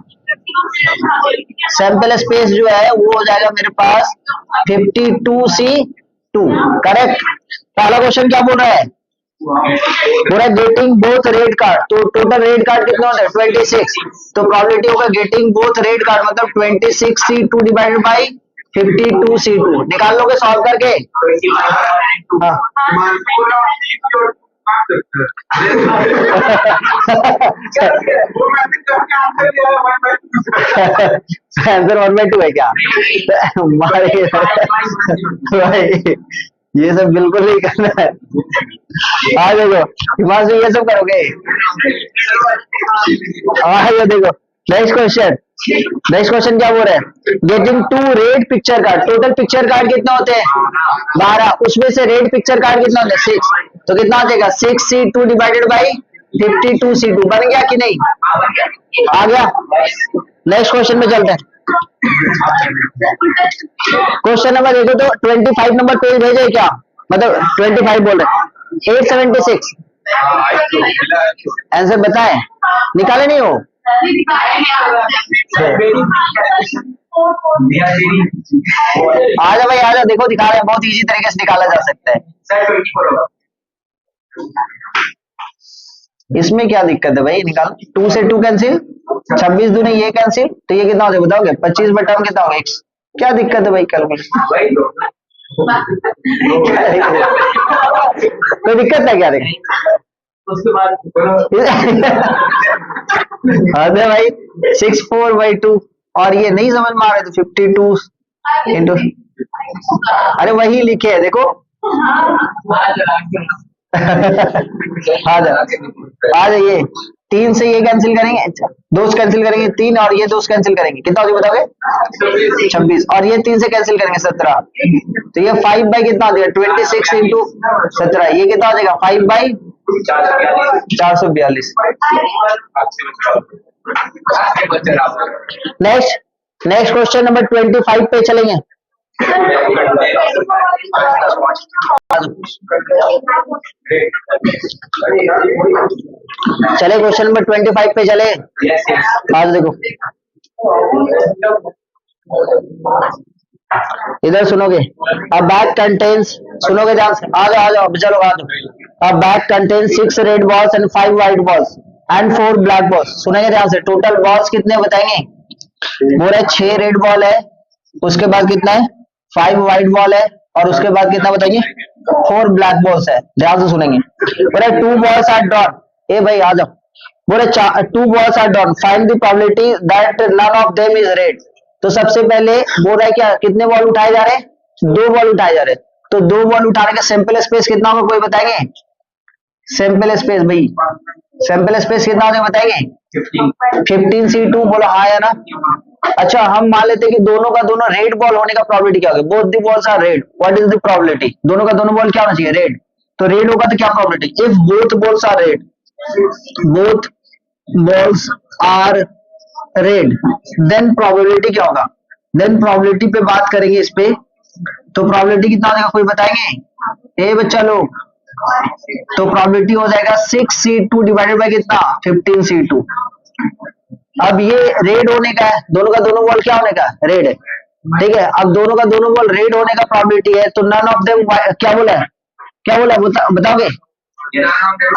सैंपल स्पेस जो है वो हो जाएगा मेरे पास 52C2। करेक्ट। पहला क्वेश्चन क्या बोल रहा है, पूरा गेटिंग बोथ रेड कार्ड, तो टोटल रेड कार्ड कितना होता है 26। तो प्रोबेबिलिटी होगा गेटिंग बोथ रेड कार्ड मतलब 26C2 डिवाइडेड बाई 52C2। निकाल लोगे सॉल्व करके। हाँ आंसर 1/2 है क्या हमारे भाई, ये सब बिल्कुल नहीं करना है। हाँ देखो हिमांशु ये सब करोगे। हाँ ये देखो नेक्स्ट क्वेश्चन, नेक्स्ट क्वेश्चन क्या बोल रहे हैं, getting 2 red picture card, total picture card कितना होते हैं 12, उसमें से रेड पिक्चर कार्ड कितना होता है 6, तो कितना हो जाएगा 6C2 डिवाइडेड बाई 52C2। बन गया कि नहीं, आ गया। नेक्स्ट क्वेश्चन में चलते हैं। क्वेश्चन नंबर देखो तो 25 नंबर पेज भेजे क्या, मतलब 25 बोल रहे 876। आंसर बताएं, निकाले नहीं हो। आजा भाई आजा, देखो दिखा रहे हैं, बहुत इजी तरीके से निकाला जा सकता है। इसमें क्या दिक्कत है भाई, निकाल 2 से 2 कैंसिल, 26 दूनी ये कैंसिल, तो ये कितना हो जाएगा बताओगे 25 में टर्म कितना होगा x। क्या दिक्कत है भाई कैलकुलेशन, कोई दिक्कत है क्या देख उसके बाद अरे भाई 64/2 और ये नहीं समझ में आ रहा है तो 52 इंटू, अरे वही लिखे है देखो। आ जाइए 3 से ये कैंसिल करेंगे, 2 कैंसिल करेंगे 3 और ये 2 कैंसिल करेंगे, कितना हो जाएगा बताओगे 26 और ये 3 से कैंसिल करेंगे 17, तो ये 5 बाई कितना हो जाएगा 26 इंटू 17, ये कितना हो जाएगा 5 बाई 442। नेक्स्ट क्वेश्चन नंबर 25 पे चलेंगे। चले क्वेश्चन नंबर 25 पे चले। आज देखो इधर सुनोगे, अ बैग कंटेन्स, सुनोगे ध्यान से, आ जाओ चलो आ जाओ। अ bag contains 6 red balls and 5 white balls and 4 black balls. सुनेंगे ध्यान से, टोटल बॉल्स कितने बताएंगे, बोले 6 रेड बॉल है, उसके बाद कितना है 5 व्हाइट बॉल है और उसके बाद कितना बताइए 4 ब्लैक बॉल्स है। ध्यान से सुनेंगे, बोले 2 बॉल्स आर ड्रॉन, ए भाई आ जाओ, बोले 2 balls are drawn, find the probability that none of them is red. तो सबसे पहले बोल रहा है क्या, कितने बॉल उठाए जा रहे हैं 2 बॉल उठाए जा रहे हैं, तो 2 बॉल उठाने का सैंपल स्पेस कितना होगा कोई बताएंगे, सैंपल स्पेस भाई सैंपल स्पेस कितना होगा बताएंगे 15C2, बोला हाँ या ना। अच्छा हम मान लेते हैं कि दोनों का दोनों रेड बॉल होने का प्रोबेबिलिटी क्या होगा, both the balls are red, what is the probability, दोनों का दोनों बॉल क्या होना चाहिए रेड, तो रेड होगा तो क्या probability, if both balls are red, both balls are red then probability क्या होगा, देन प्रोबेबिलिटी पे बात करेंगे इस पे, तो प्रोबेबिलिटी कितना हो जाएगा कोई बताएंगे, ए बच्चा लोग, तो प्रोबेबिलिटी हो जाएगा 6C2 डिवाइडेड बाय कितना 15C2। अब ये रेड होने का है, दोनों का दोनों बॉल क्या होने का रेड है, ठीक है, अब दोनों का दोनों बॉल रेड होने का प्रोबेबिलिटी है, तो नन ऑफ देम क्या बोला है, क्या बोला बताओगे।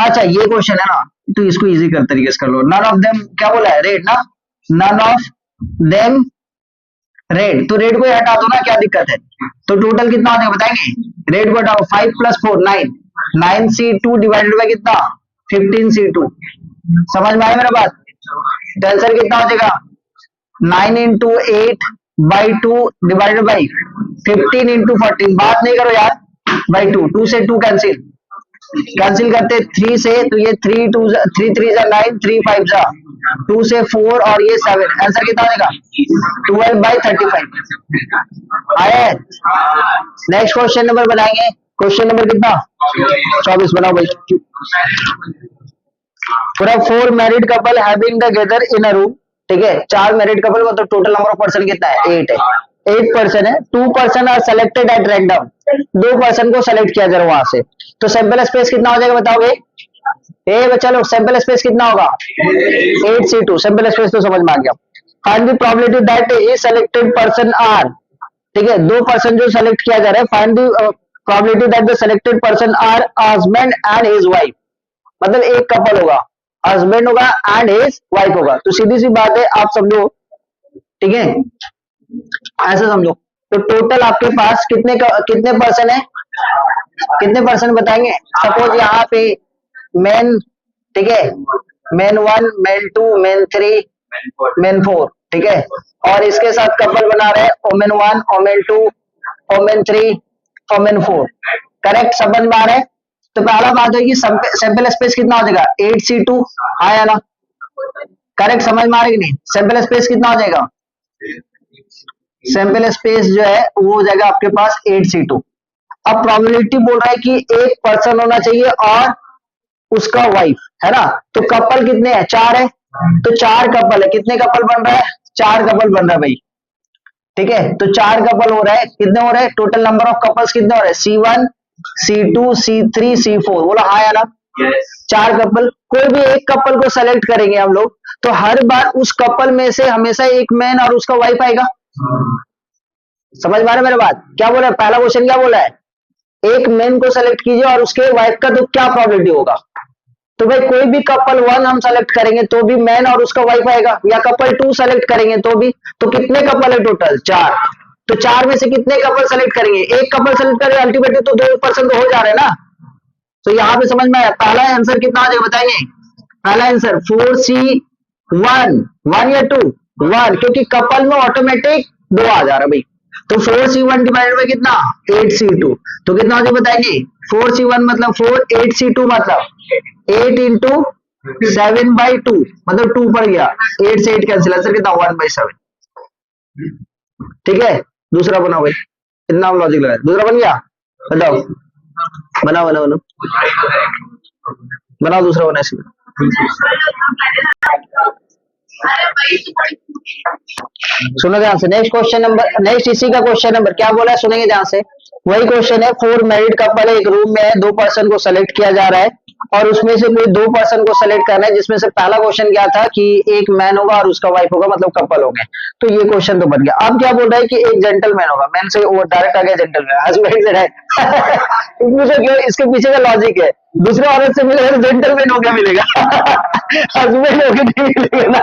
अच्छा ये क्वेश्चन है ना, तो इसको इजी कर तरीके से कर लो, नन ऑफ देम क्या बोला है रेड ना, नन ऑफ देम रेड, तो रेड को हटा दो ना, क्या दिक्कत है, तो टोटल कितना होगा बताएंगे, रेड को हटाओ 5 + 4 9, 9C2 डिवाइडेड बाय कितना 15C2। समझ में आया मेरा बात, तो आंसर कितना हो जाएगा 9 × 8/2 डिवाइडेड बाई 15 × 14, बात नहीं करो यार बाई 2 से 2 कैंसिल करते 3 से, तो ये 3 3 जा 9, 3 5 जा 2 से 4 और ये 7, आंसर कितना हो जाएगा 12/35 आया है। नेक्स्ट क्वेश्चन नंबर बनाएंगे, क्वेश्चन नंबर कितना 24 बनाओ भाई। पूरा 4 married couple having the gather in a room, ठीक है 4 मैरिड कपल मतलब टोटल नंबर ऑफ पर्सन कितना है 8 है, 8 पर्सन है, 2 person are selected at random, 2 person को सेलेक्ट किया जा रहा वहां से, तो सैंपल स्पेस कितना हो जाएगा बताओगे, ए बच्चा लोग सैंपल स्पेस कितना होगा 8C2, सैंपल स्पेस तो समझ में आ गया। Find the probability that he selected person are, ठीक है, दो पर्सन जो सेलेक्ट किया जा रहा है, find the probability that the selected person are husband and his wife, मतलब एक कपल होगा, हस्बैंड होगा एंड हिज वाइफ होगा, तो सीधी सी बात है आप समझो, ठीक है, ऐसे समझो। तो टोटल आपके पास कितने पर्सन है, कितने पर्सन बताएंगे? सपोज यहाँ पे मेन, ठीक है, मेन 1, मेन 2, मेन 3, मेन 4, ठीक है, और इसके साथ कपल बना रहे हैं women 1, women 2, women 3, women 4, correct, सब बन पा रहे हैं। तो पहला बात है कि सैंपल स्पेस कितना हो जाएगा, 8C2 आया ना, करेक्ट, समझ में आ रही कि नहीं? सैंपल स्पेस कितना हो जाएगा, सैंपल स्पेस जो है वो हो जाएगा आपके पास 8C2। अब प्रोबेबिलिटी बोल रहा है कि एक पर्सन होना चाहिए और उसका वाइफ, है ना, तो कपल कितने हैं, 4 है, तो 4 कपल है, कितने कपल बन रहा है, 4 कपल बन रहा है भाई, ठीक है, तो 4 कपल हो रहा है, कितने हो रहे हैं, टोटल नंबर ऑफ कपल्स कितने हो रहे हैं, C1, C2, C3, C4, बोला हाँ या ना, 4 कपल, कोई भी एक कपल को सेलेक्ट करेंगे हम लोग, तो हर बार उस कपल में से हमेशा एक मैन और उसका वाइफ आएगा, समझ में आ रहा है मेरा बात, क्या बोला है, पहला क्वेश्चन क्या बोला है, एक मैन को सेलेक्ट कीजिए और उसके वाइफ का, तो क्या प्रोबेबिलिटी होगा, तो भाई कोई भी कपल 1 हम सेलेक्ट करेंगे तो भी मैन और उसका वाइफ आएगा, या कपल 2 सेलेक्ट करेंगे तो भी, तो कितने कपल है टोटल, 4, तो 4 में से कितने कपल सेलेक्ट करेंगे, एक कपल सेलेक्ट करेंगे, अल्टीमेटली तो 2% तो हो जा रहे हैं ना, तो यहाँ पे समझ में आया, पहला आंसर कितना आ जाएगा बताएंगे, पहला आंसर 4C1, 1 या 2, 1, क्योंकि कपल में ऑटोमेटिक 2 आ जा रहा है भाई, तो 4C1 डिवाइडेड बाय कितना, 8C2, तो कितना हो जाएगा बताएंगे, 4C1 मतलब 4, 8C2 मतलब 8 इंटू 7/2, मतलब 2 पड़ गया, 8 से 8 कैंसिल, आंसर कितना 1/7, ठीक है, दूसरा बनाओ भाई, इतना लॉजिक लगा, दूसरा बन गया, बताओ, बनाओ बनाओ बनाओ बनाओ, दूसरा बना इसमें, सुनो ध्यान से, नेक्स्ट क्वेश्चन नंबर, नेक्स्ट इसी का क्वेश्चन नंबर क्या बोला है, सुनेंगे ध्यान से, वही क्वेश्चन है, 4 मैरिड कपल है, एक रूम में है, 2 पर्सन को सेलेक्ट किया जा रहा है और उसमें से कोई 2 पर्सन को सेलेक्ट करना है, जिसमें से पहला क्वेश्चन क्या था कि एक मैन होगा और उसका वाइफ होगा, मतलब कपल हो गए, तो ये क्वेश्चन तो बन गया। अब क्या बोल रहा है कि एक जेंटलमैन होगा, मैन से वो डायरेक्ट आ गया जेंटलमैन, हस्बैंड से डायरेक्ट मुझे क्यों, इसके पीछे का लॉजिक है, दूसरे औरत से मिलेगा तो जेंटलमैन होकर मिलेगा, हस्बैंड होकर नहीं मिलेगा ना,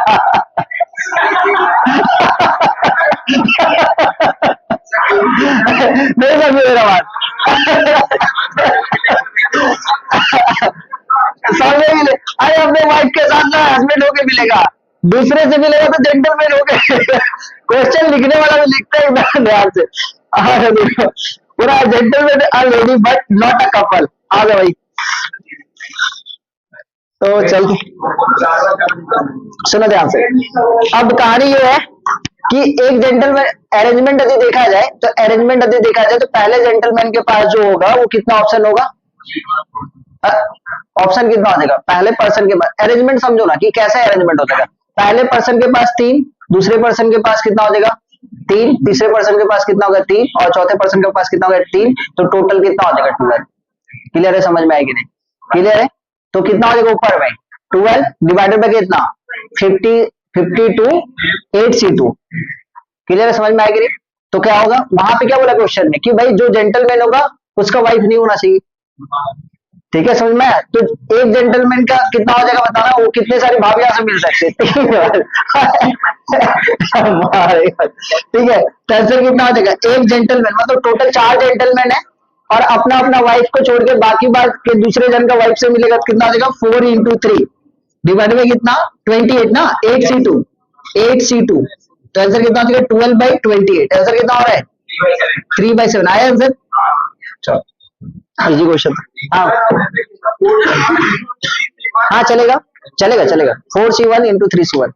नहीं समझे मेरा बात, समझे मिले, अरे अपने वाइफ के साथ ना हस्बैंड होके मिलेगा, दूसरे से मिलेगा तो जेंटलमैन होके, क्वेश्चन लिखने वाला भी लिखता है इतना ध्यान से, पूरा gentleman a lady but not a couple, आ गया भाई, तो चल सुनो ध्यान से, अब कहानी ये है कि एक जेंटलमैन, अरेंजमेंट यदि देखा जाए तो अरेंजमेंट यदि देखा जाए तो पहले जेंटलमैन के पास जो होगा वो कितना ऑप्शन होगा, ऑप्शन कितना हो जाएगा, पहले पर्सन के पास, अरेंजमेंट समझो ना कि कैसे अरेंजमेंट हो जाएगा, पहले पर्सन के पास 3, दूसरे पर्सन के पास कितना हो जाएगा 3, तीसरे पर्सन के पास कितना होगा 3, और चौथे पर्सन के पास कितना होगा 3, तो टोटल कितना हो जाएगा 12, क्लियर है, समझ में आएगी नहीं, क्लियर है, तो कितना हो जाएगा ऊपर में 12 डिवाइडेड बाय कितना 52 8C2, क्लियर है, समझ में आएगी नहीं, तो क्या होगा वहां पे क्या बोला क्वेश्चन में कि भाई जो जेंटलमैन होगा उसका वाइफ नहीं होना चाहिए, ठीक है, समझ में आया, तो एक जेंटलमैन का कितना हो जाएगा बताना, वो कितने सारी भाभियां से मिल सकते, ठीक है, तो आंसर कितना हो जाएगा, एक जेंटलमैन मतलब टोटल 4 जेंटलमैन है और अपना अपना वाइफ को छोड़ के बाकी बात के दूसरे जन का वाइफ से मिलेगा, तो कितना हो जाएगा 4 इंटू 3 डिवाइड में कितना 28 ना, 8C2, तो आंसर कितना हो जाएगा 12/28, आंसर कितना हो रहा है 3/7, आया आंसर, चलो इजी क्वेश्चन, हाँ हाँ चलेगा चलेगा चलेगा, 4C1 इंटू 3C1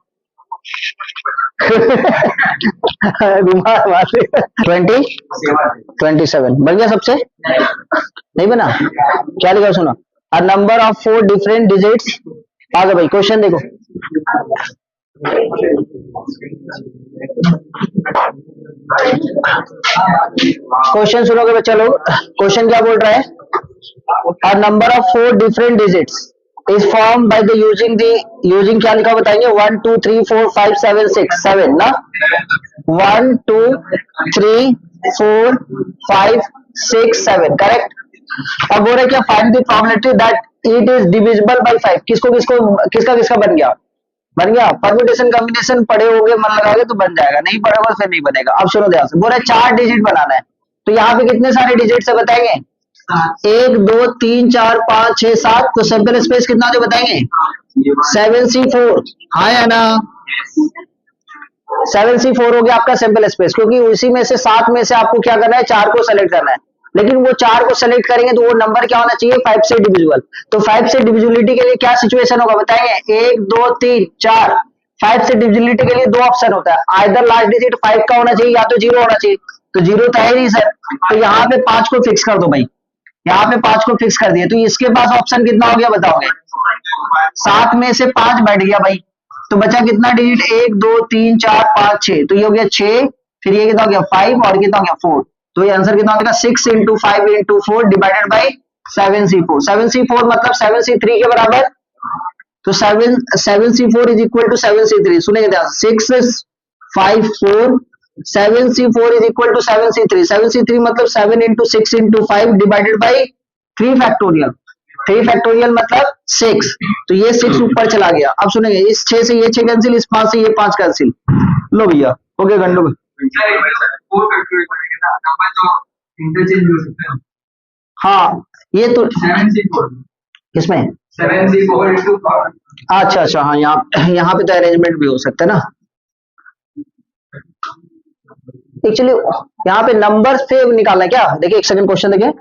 घुमा 27 बन गया सबसे, नहीं बना, क्या लिखा सुनो, a number of 4 different digits, आ गया भाई क्वेश्चन देखो, क्वेश्चन सुनोगे बच्चा लोग, क्वेश्चन क्या बोल रहा है, अ number of 4 different digits, is form by the using क्या लिखा बताएंगे 1 2 3 4 5 7 6 7 ना 1 2 3 4 5 6 7 करेक्ट। अब बोल रहे क्या find the probability that it is divisible by 5। किसको किसको किसका किसका बन गया परम्यूटेशन कॉम्बिनेशन पढ़े होगे मन लगाओगे तो बन जाएगा, नहीं पढ़े होगा फिर नहीं बनेगा। अब सुनो ध्यान से, बोल रहे 4 डिजिट बनाना है तो यहाँ पे कितने सारे डिजिट से बताएंगे 1 2 3 4 5 6 7 तो सैंपल स्पेस कितना हो बताएंगे 7C4 हाँ या ना 7C4 हो गया आपका सैंपल स्पेस, क्योंकि उसी में से 7 में से आपको क्या करना है 4 को सेलेक्ट करना है, लेकिन वो 4 को सेलेक्ट करेंगे तो वो नंबर क्या होना चाहिए 5 से डिविजिबल। तो 5 से डिविजिबिलिटी के लिए क्या सिचुएशन होगा बताएंगे 1 2 3 4 5 से डिविजिबिलिटी के लिए दो ऑप्शन होता है, आइदर लास्ट डिजिट 5 का होना चाहिए या तो 0 होना चाहिए। तो 0 तो है नहीं सर, तो यहाँ पे 5 को फिक्स कर दो भाई, यहाँ पे 5 को फिक्स कर दिया तो इसके पास ऑप्शन कितना हो गया बताओगे 7 में से 5 बैठ गया भाई, तो बचा कितना डिजिट 1 2 3 4 5 6, तो ये हो गया 6, फिर ये कितना हो गया 5 और कितना हो गया 4, तो ये आंसर कितना हो गया 6 into 5 into 4 divided by 7C4। 7C4 मतलब 7C3 के बराबर, तो 7C4 is equal to 7C3। सुनेंगे ध्यान 6 5 4 7C4 is equal to 7C3। 7C3 मतलब 7 into 6 into 5 divided by 3 factorial, 3 factorial मतलब 6, तो ये 6 ऊपर चला गया। अब सुनेंगे इस 6 से ये 6 कैंसिल, इस 5 से ये 5 कैंसिल, लो भैया हो गया गंडू। हाँ ये तो 7C4 किसमें 7C4 इंटू 4 अच्छा अच्छा हाँ यहाँ पे तो अरेंजमेंट भी हो सकता है ना, एक्चुअली यहाँ पे नंबर से निकालना है क्या, देखिए एक सेकंड क्वेश्चन देखिए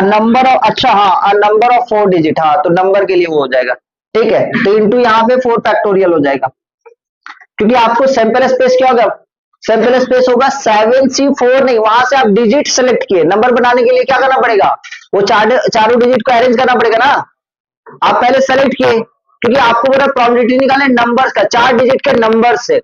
नंबर ऑफ, अच्छा हाँ नंबर ऑफ 4 डिजिट, हाँ तो नंबर के लिए वो हो जाएगा ठीक है, तो इंटू यहाँ पे 4 फैक्टोरियल हो जाएगा, क्योंकि आपको सैंपल स्पेस क्या होगा सैंपल स्पेस होगा 7C4 नहीं, वहां से आप डिजिट सेलेक्ट किए, नंबर बनाने के लिए क्या करना पड़ेगा वो चारों डिजिट को अरेंज करना पड़ेगा ना, आप पहले सेलेक्ट किए क्योंकि आपको पूरा प्रोबेबिलिटी निकालना है नंबर्स का, 4 डिजिट के नंबर से,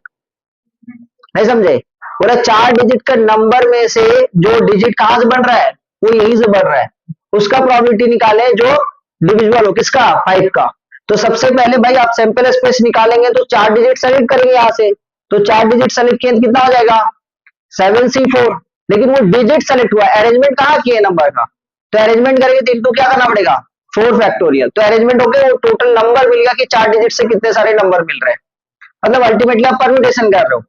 नहीं समझे, पूरा 4 डिजिट का नंबर में से जो डिजिट कहां से बन रहा है वो यहीं से बन रहा है, उसका प्रोबेबिलिटी निकाले जो डिविजिबल हो किसका 5 का। तो सबसे पहले भाई आप सैंपल स्पेस निकालेंगे तो 4 डिजिट सेलेक्ट करेंगे यहाँ से, तो 4 डिजिट सेलेक्ट किए तो कितना हो जाएगा 7C4, लेकिन वो डिजिट सेलेक्ट हुआ, अरेंजमेंट कहाँ किए नंबर का, तो अरेंजमेंट करेंगे तो इनटू क्या करना पड़ेगा 4 फैक्टोरियल, तो अरेंजमेंट हो गया, वो टोटल नंबर मिल गया कि 4 डिजिट से कितने सारे नंबर मिल रहे हैं, मतलब अल्टीमेटली आप परम्यूटेशन कर रहे हो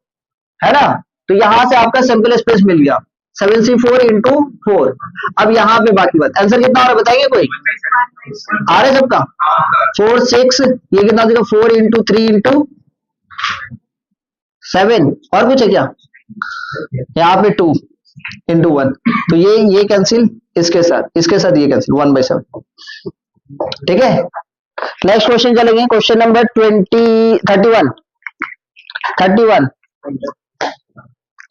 है ना। तो यहां से आपका सैंपल स्पेस मिल गया 7C4 इंटू 4। अब यहाँ पे बाकी बात, आंसर कितना आ रहा है बताएंगे कोई आ रहा है सबका 4 6, ये कितना देगा 4 इंटू 3 इंटू 7, और कुछ है क्या यहाँ पे 2 इंटू 1, तो ये कैंसिल इसके साथ ये कैंसिल 1/7 ठीक है। नेक्स्ट क्वेश्चन चलेंगे, क्वेश्चन नंबर 31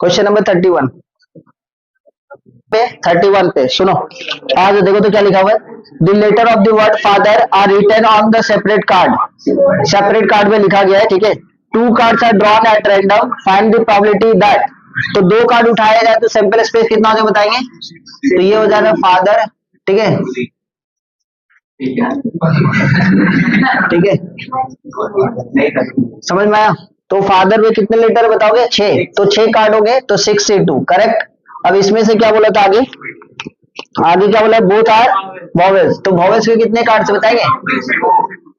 क्वेश्चन नंबर 31 पे सुनो, आज देखो तो क्या लिखा हुआ है, the letter of the word father are written on the separate card में लिखा गया है ठीक है, 2 cards are drawn at random, find the probability that, तो 2 कार्ड उठाया जाए तो सैंपल स्पेस कितना हो जाए बताएंगे, तो ये हो जाएगा फादर ठीक है ठीक है, समझ में आया, तो फादर में कितने लेटर बताओगे 6, तो 6 कार्ड हो गए तो 6C2 करेक्ट। अब इसमें से क्या बोला था आगे क्या बोला बोथ आर वॉवेल्स, तो वॉवेल्स के कितने कार्ड से बताएंगे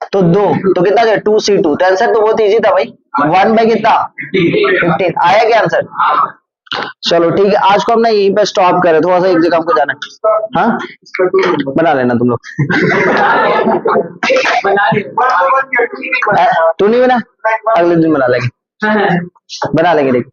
तो 2, तो कितना 2C2, तो आंसर तो बहुत इजी था भाई 1 बाई कितना 15 आया क्या आंसर। चलो ठीक है, आज को हम ना यहीं पे स्टॉप करें, थोड़ा सा एक जगह हमको जाना है, हाँ बना लेना तुम लोग तू नहीं बना, अगले दिन बना लेंगे देख